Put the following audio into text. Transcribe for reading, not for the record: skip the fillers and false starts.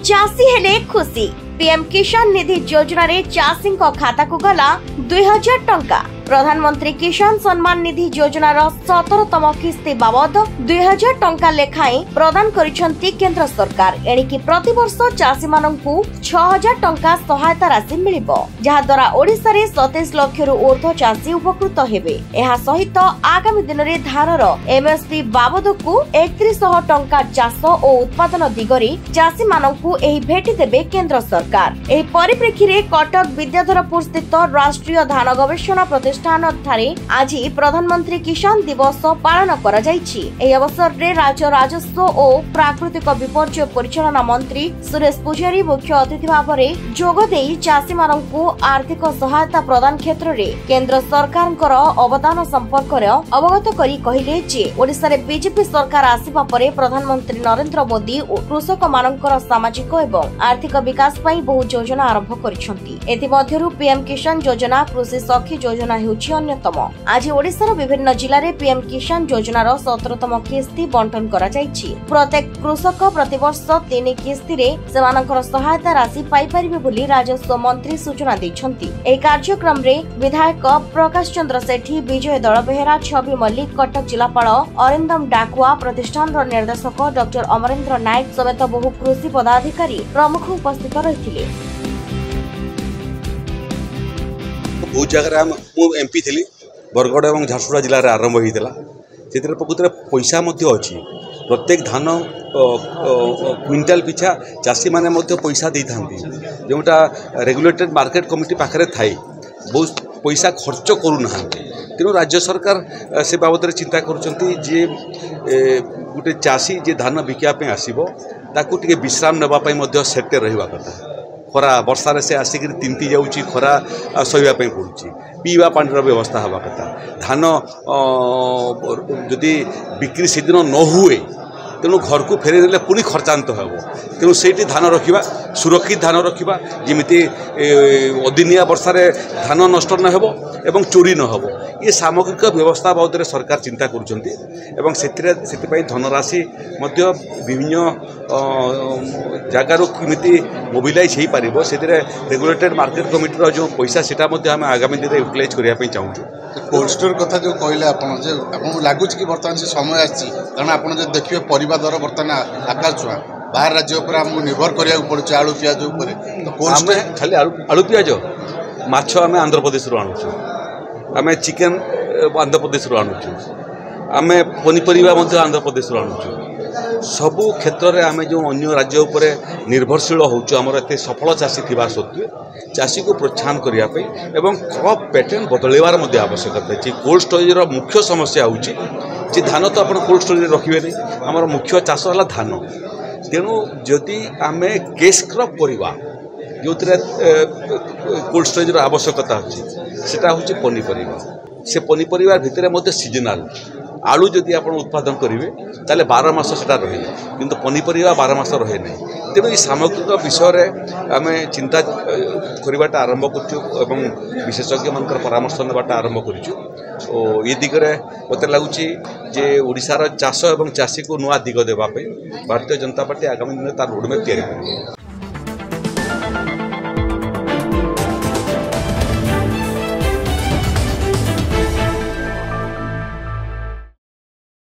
चाषी हेले खुशी। पीएम किसान निधि योजना रे चाषी खाता को गला 2000 टंका। प्रधानमंत्री किसान सम्मान निधि योजनार 17तम किस्ती बाबद 2000 टंका लेखाएं प्रदान करिसेंती केंद्र सरकार। एणिकी प्रतिवर्ष चाषी माननकु 6000 टंका सहायता राशि मिलिबो, जहा द्वारा ओडिसा रे 27 लाख रु ऊर्ध्व चाषी उपकृत हेबे। एहा सहित आगामी दिन रे धानर एमएसपी बाबदकु 3100 टंका चाष और उत्पादन दिगरे चाषी माननकु एही भेटी देबे केंद्र सरकार। एही परिप्रेक्षी रे कटक विद्याधरपुर स्थित राष्ट्रीय धान गवेषणा प्रतिष्ठान आज प्रधानमंत्री किसान दिवस पालन करा जायछि। एही अवसर रे राज्य राजस्व और प्राकृतिक विपर्यय परिचालना मंत्री सुरेश पुजारी मुख्य अतिथि भाव में जोग देई चाषी माननकु आर्थिक सहायता प्रदान क्षेत्र रे केंद्र सरकारଙ୍କର अवदान संपर्क रे अवगत करी कहिले जे ओडिसा रे बीजेपी सरकार आसीबा परे प्रधानमंत्री नरेंद्र मोदी कृषक माननकर सामाजिक एवं आर्थिक विकास पई बहु योजना आरंभ करिसंती। एथि मध्यरु पीएम किसान योजना कृषि सखी योजना हेउछि अन्यतम। आज ओडिसा रो विभिन्न जिल्ला रे पीएम किसान योजनार 17तम किस्ती बंटन करा जायछि। प्रत्येक कृषक प्रतिवर्ष 3 किस्ती रे सेमानकर सहायता राशि पाई परिबे बोली राजस्व मंत्री सूचना दैछंती। एही कार्यक्रम रे विधायक प्रकाश चंद्र सेठी, विजय दलबेहरा, छवि मल्लिक, कटक जिलापाल अरिंदम डाकुआ, प्रतिष्ठान रो निर्देशक डॉक्टर अमरेंद्र नायक समेत बहु कृषि पदाधिकारी प्रमुख उपस्थित रहिथिले। बहुत जगह एमपी थी बरगढ़ और झारसुगुड़ा जिले में आरंभ होता से प्रकृत में पैसा अच्छी। प्रत्येक धान क्विंटाल पिछा चाषी मैंने पैसा दे था जोटा रेगुलेटेड मार्केट कमिटी पाखे थाए बहुत पैसा खर्च करूना। तेणु राज्य सरकार से बाबद चिंता करुँचे गोटे चाषी जे धान बिकापी आसो ताकू टे विश्राम नापी सेटे रहा कथा। खरा वर्षार से आसिक तिंती जाऊँगी, खरा सहापी पड़ुची, पीवा पानी व्यवस्था हवा कथा। धान जदि बिक्री से दिन न हुए तेणु घर को फेरे देले पुणी खर्चांत हो। तेणु से धान रखा, सुरक्षित धान रखा, जमी अदिनिया वर्षार धान नष्ट न हो एवं चोरी न हो। ये सामग्रिक व्यवस्था बाबद सरकार चिंता करुँचे। धनराशि विभिन्न जगार कमिटी मोबिलाइज हो पार से रेगुलेटेड मार्केट कमिटी जो पैसा से आगामी दिन में यूटिलाइज करने चाहूँ। कोल्ड स्टोर कथा जो कहले आपको लगुच कि बर्तमान से समय आसी कारण आप देखिए परिवा दर बर्तमान आकाश छुआ बाहर राज्य पर आमको निर्भर करा पड़े आलू पिज खाली आलू पिज माछ आम आंध्र प्रदेश आणुचु, आम चिकेन आंध्र प्रदेश आणुचु, आम पनीपरिया आंध्र प्रदेश आणुचु। सबू क्षेत्र में आम जो अन्य राज्य उपर निर्भरशील होमर एत सफल चाषी थी सत्वे चाषी को प्रोत्साहन करने एवं क्रॉप पैटर्न बदलवार आवश्यकता है। कोल्ड स्टोरेज मुख्य समस्या होची धान तो आप कोल्ड स्टोरेज रखिए नहीं, आमर मुख्य चाष है धान। तेणु जदि आम कैश क्रॉप करवा जो कोल्ड स्टोरेज आवश्यकता अच्छी सेटा हूँ पनीपरिया। से पनीपरिया भितर सीजनाल आलू जदि आप उत्पादन करेंगे ताले 12 मास से रहे किंतु पनीपरिया 12 मास रहे नहीं। तेणु ये सामग्रिक विषय आम चिंता करवाटा आरंभ कर विशेषज्ञ मान परामर्श नाटा आरंभ कर ये दिगरे मत लगुच ओडिशार चाष और चाषी को नुआ दिग देवाई भारतीय जनता पार्टी आगामी दिन तार रोडमैप तैयारी।